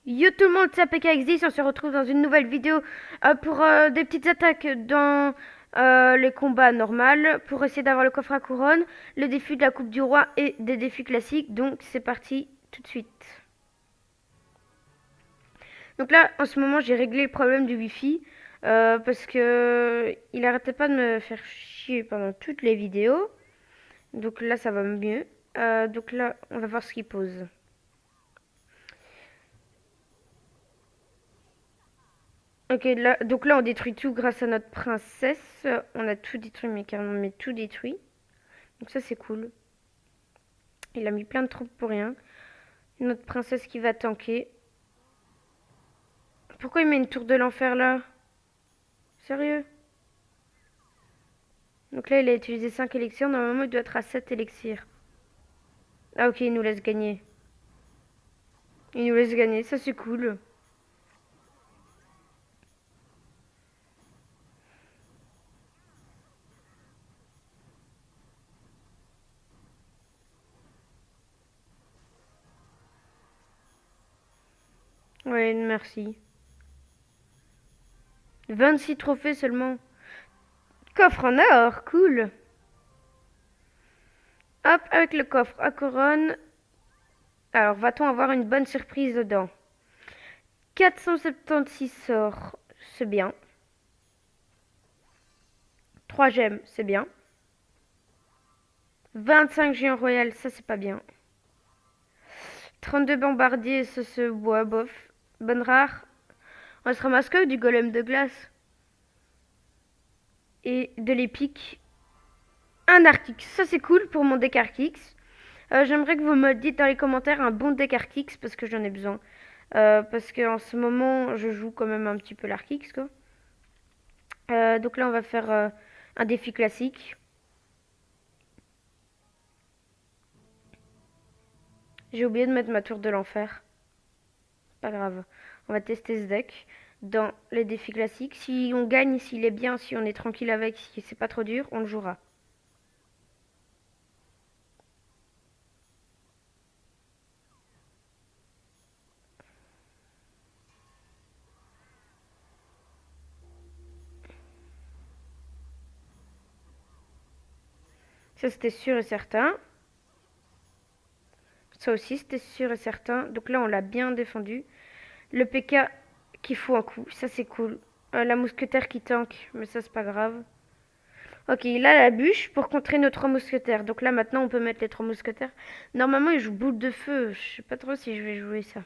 Yo tout le monde, c'est APKX10, on se retrouve dans une nouvelle vidéo pour des petites attaques dans les combats normaux, pour essayer d'avoir le coffre à couronne, le défi de la Coupe du Roi et des défis classiques. Donc c'est parti tout de suite. Donc là, en ce moment, j'ai réglé le problème du Wi-Fi parce que il arrêtait pas de me faire chier pendant toutes les vidéos. Donc là, ça va mieux. Donc là, on va voir ce qu'il pose. Ok, là, donc là, on détruit tout grâce à notre princesse. On a tout détruit, mais carrément, mais tout détruit. Donc ça, c'est cool. Il a mis plein de troupes pour rien. Notre princesse qui va tanker. Pourquoi il met une tour de l'enfer là? Sérieux? Donc là, il a utilisé 5 élixirs. Normalement, il doit être à 7 élixirs. Ah ok, il nous laisse gagner. Il nous laisse gagner, ça c'est cool. Ouais, merci. 26 trophées seulement. Coffre en or, cool. Hop, avec le coffre à couronne. Alors, va-t-on avoir une bonne surprise dedans? 476 sorts, c'est bien. 3 gemmes, c'est bien. 25 géants royales, ça c'est pas bien. 32 bombardiers, ça se voit bof. Bonne rare. On se ramasse que du golem de glace. Et de l'épique. Un Arcix, ça c'est cool pour mon deck Arcix. J'aimerais que vous me dites dans les commentaires un bon deck Arcix parce que j'en ai besoin. Parce qu'en ce moment, je joue quand même un petit peu l'Arcix quoi. Donc là, on va faire un défi classique. J'ai oublié de mettre ma tour de l'enfer. Pas grave. On va tester ce deck dans les défis classiques. Si on gagne, s'il est bien, si on est tranquille avec, si c'est pas trop dur, on le jouera. Ça, c'était sûr et certain. Ça aussi, c'était sûr et certain. Donc là, on l'a bien défendu. Le PK qui fout un coup, ça c'est cool. La mousquetaire qui tank, mais ça c'est pas grave. Ok, il a la bûche pour contrer nos 3 mousquetaires. Donc là maintenant on peut mettre les 3 mousquetaires. Normalement il joue boule de feu. Je sais pas trop si je vais jouer ça.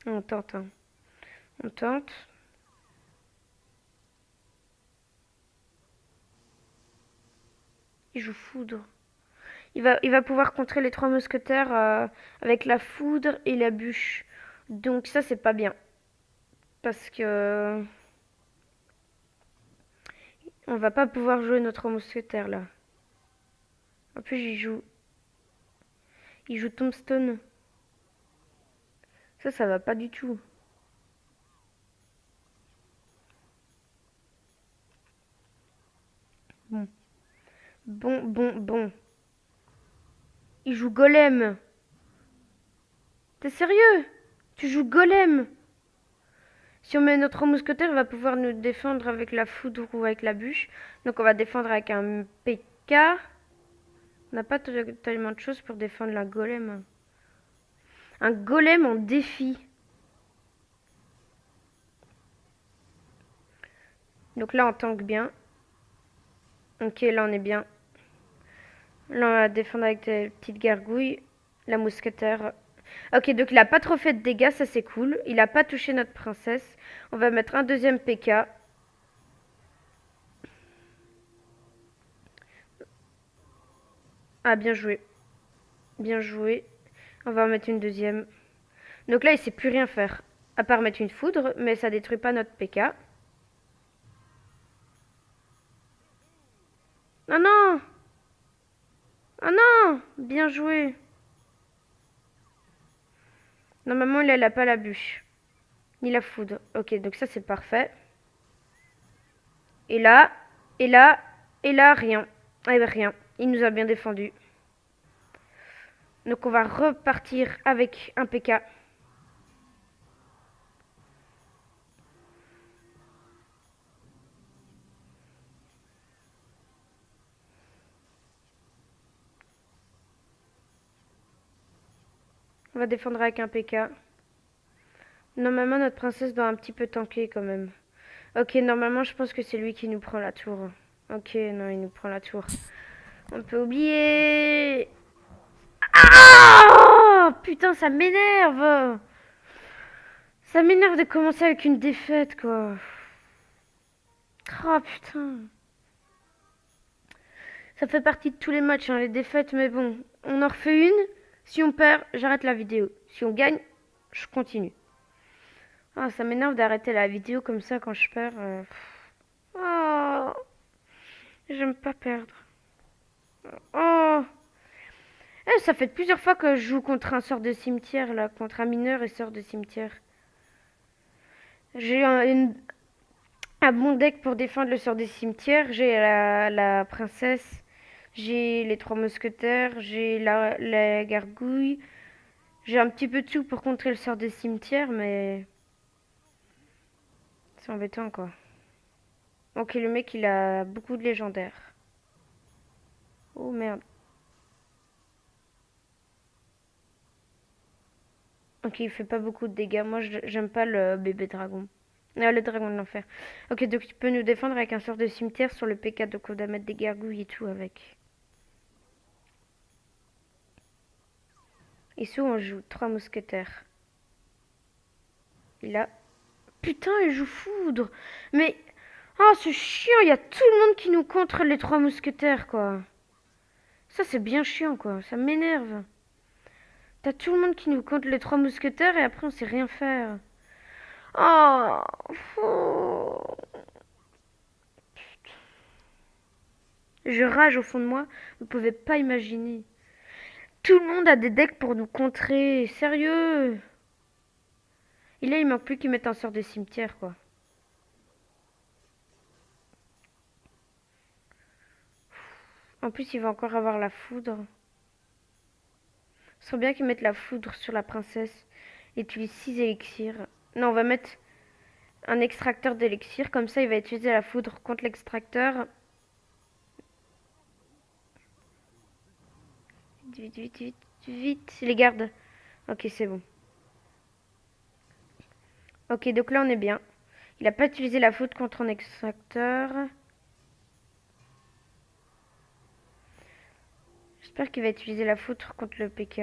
On tente, hein. On tente. Il joue foudre. Il va pouvoir contrer les 3 mousquetaires avec la foudre et la bûche. Donc ça c'est pas bien. Parce que on va pas pouvoir jouer nos 3 mousquetaires là. En plus il joue Tombstone. Ça va pas du tout. Bon, bon. Il joue Golem. T'es sérieux? Tu joues Golem? Si on met notre mousquetaire, il va pouvoir nous défendre avec la foudre ou avec la bûche. Donc on va défendre avec un PK. On n'a pas tellement de choses pour défendre la Golem. Un Golem en défi. Donc là on tank bien. Ok, là on est bien. Là on va défendre avec des petites gargouilles. La mousquetaire. Ok, donc il a pas trop fait de dégâts, ça c'est cool. Il a pas touché notre princesse. On va mettre un deuxième PK. Ah, bien joué. Bien joué. On va en mettre une deuxième. Donc là, il sait plus rien faire. À part mettre une foudre, mais ça détruit pas notre PK. Ah non! Ah non! Bien joué. Normalement, il a pas la bûche. Ni la foudre. Ok, donc ça c'est parfait. Et là, et là, et là, rien. Eh ben rien. Il nous a bien défendu. Donc on va repartir avec un PK. On va défendre avec un PK. Normalement, notre princesse doit un petit peu tanker quand même. Ok, normalement, je pense que c'est lui qui nous prend la tour. Ok, non, il nous prend la tour. On peut oublier. Ah, putain, ça m'énerve. Ça m'énerve de commencer avec une défaite, quoi. Oh, putain. Ça fait partie de tous les matchs, hein, les défaites, mais bon. On en refait une. Si on perd, j'arrête la vidéo. Si on gagne, je continue. Ah, ça m'énerve d'arrêter la vidéo comme ça quand je perds. Oh, j'aime pas perdre. Oh, ça fait plusieurs fois que je joue contre un sort de cimetière, là. Contre un mineur et sort de cimetière. J'ai un bon deck pour défendre le sort des cimetières. J'ai la princesse. J'ai les trois mousquetaires. J'ai la gargouille. J'ai un petit peu de tout pour contrer le sort des cimetières, mais c'est embêtant, quoi. Ok, le mec, il a beaucoup de légendaires. Oh, merde. Ok, il fait pas beaucoup de dégâts. Moi, j'aime pas le bébé dragon. Le dragon de l'enfer. Ok, donc tu peux nous défendre avec un sort de cimetière sur le PK. Donc on doit mettre des gargouilles et tout avec. Ici, on joue trois mousquetaires. Il a... Putain, il joue foudre. Mais... Oh, c'est chiant. Il y a tout le monde qui nous contre les trois mousquetaires, quoi. Ça, c'est bien chiant, quoi. Ça m'énerve. T'as tout le monde qui nous contre les trois mousquetaires et après, on sait rien faire. Oh... Je rage au fond de moi. Vous pouvez pas imaginer. Tout le monde a des decks pour nous contrer. Sérieux. Et là, il manque plus qu'ils mettent un sort de cimetière, quoi. En plus, il va encore avoir la foudre. Ce serait bien qu'ils mettent la foudre sur la princesse. Et utilise 6 élixirs. Non, on va mettre un extracteur d'élixir. Comme ça, il va utiliser la foudre contre l'extracteur. Vite, vite, vite, vite. Les gardes. Ok, c'est bon. Ok, donc là, on est bien. Il n'a pas utilisé la foudre contre un extracteur. J'espère qu'il va utiliser la foudre contre le PK.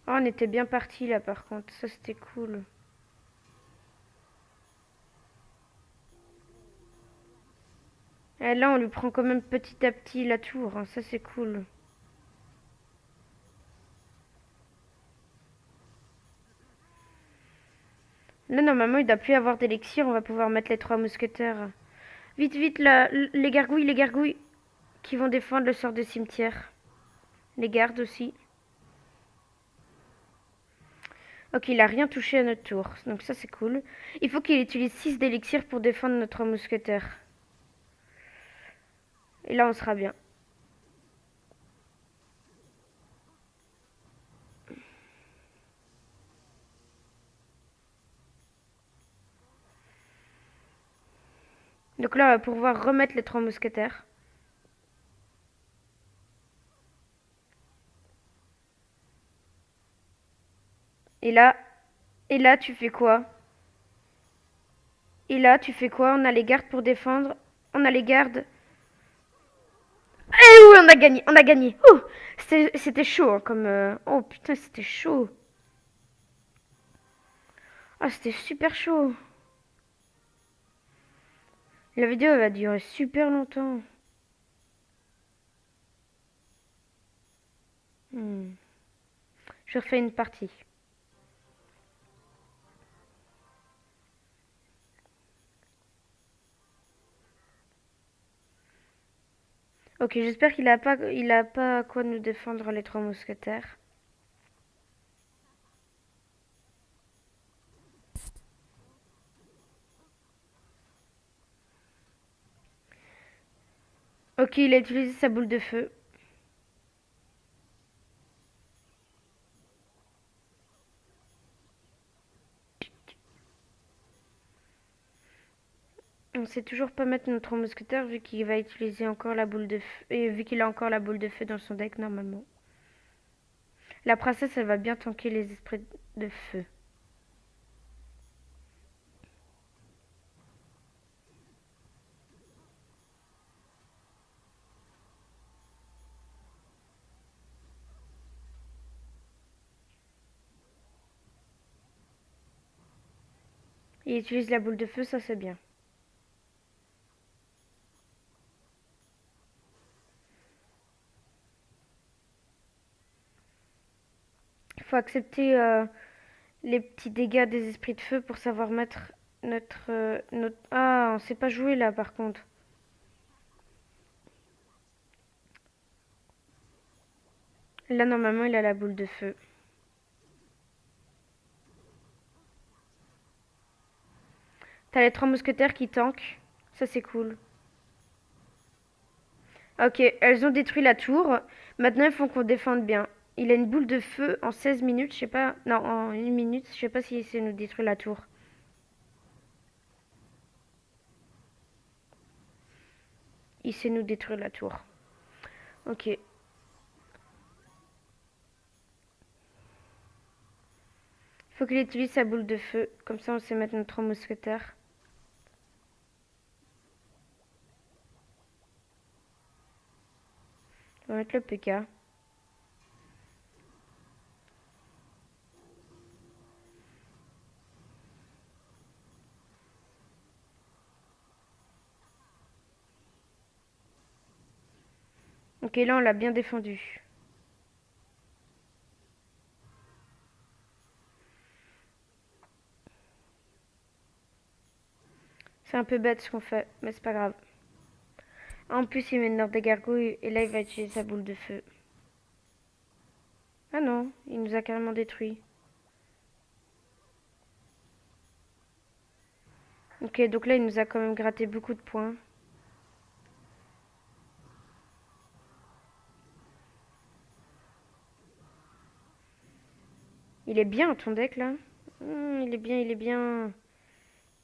Oh, on était bien parti là par contre. Ça, c'était cool. Et là, on lui prend quand même petit à petit la tour. Hein. Ça, c'est cool. Là, normalement, il doit plus avoir d'élixir. On va pouvoir mettre les trois mousquetaires. Vite, vite, là, les gargouilles qui vont défendre le sort de cimetière. Les gardes aussi. Ok, il a rien touché à notre tour. Donc ça, c'est cool. Il faut qu'il utilise 6 d'élixir pour défendre notre mousquetaire. Et là, on sera bien. Donc là, on va pouvoir remettre les trois mousquetaires. Et là, tu fais quoi? Et là, tu fais quoi? On a les gardes pour défendre. On a les gardes. Eh oui, on a gagné, on a gagné. Ouh, c'était chaud, hein, comme... Oh putain, c'était chaud. Ah, c'était super chaud. La vidéo elle va durer super longtemps. Hmm. Je refais une partie. Ok, j'espère il a pas quoi nous défendre les trois mousquetaires. Ok, il a utilisé sa boule de feu. On sait toujours pas mettre notre mousquetaire vu qu'il va utiliser encore la boule de feu. Et vu qu'il a encore la boule de feu dans son deck normalement. La princesse, elle va bien tanker les esprits de feu. Il utilise la boule de feu, ça c'est bien. Il faut accepter les petits dégâts des esprits de feu pour savoir mettre notre... Ah, on sait pas jouer là par contre. Là normalement il a la boule de feu. T'as les 3 mousquetaires qui tankent. Ça c'est cool. Ok, elles ont détruit la tour. Maintenant il faut qu'on défende bien. Il a une boule de feu en 16 minutes, je sais pas... Non, en 1 minute, je sais pas si c'est nous détruire la tour. Il sait nous détruire la tour. Ok. Faut qu'il utilise sa boule de feu. Comme ça, on sait mettre nos 3 mousquetaires. On va mettre le PK. Ok, là, on l'a bien défendu. C'est un peu bête ce qu'on fait, mais c'est pas grave. En plus, il met une ordre des gargouilles et là, il va utiliser sa boule de feu. Ah non, il nous a carrément détruit. Ok, donc là, il nous a quand même gratté beaucoup de points. Il est bien ton deck là. Il est bien, il est bien.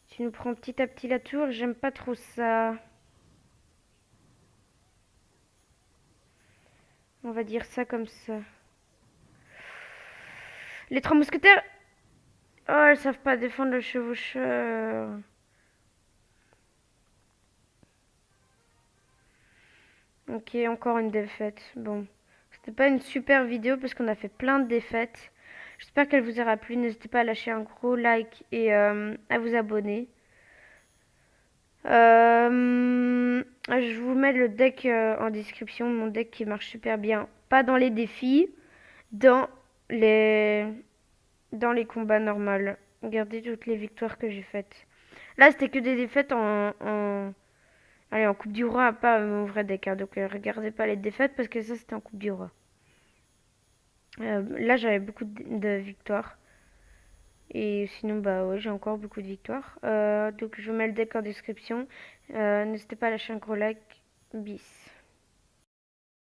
Tu nous prends petit à petit la tour, j'aime pas trop ça. On va dire ça comme ça. Les 3 mousquetaires. Oh, elles savent pas défendre le chevaucheur. Ok, encore une défaite. Bon, c'était pas une super vidéo parce qu'on a fait plein de défaites. J'espère qu'elle vous aura plu. N'hésitez pas à lâcher un gros like et à vous abonner. Je vous mets le deck en description, mon deck qui marche super bien. Pas dans les défis, dans les, dans les combats normaux. Regardez toutes les victoires que j'ai faites. Là, c'était que des défaites allez, en Coupe du Roi, pas mon vrai deck. Hein, donc, regardez pas les défaites parce que ça, c'était en Coupe du Roi. Là, j'avais beaucoup de victoires. Et sinon, bah ouais, j'ai encore beaucoup de victoires. Donc, je vous mets le deck en description. N'hésitez pas à lâcher un gros like. Bis.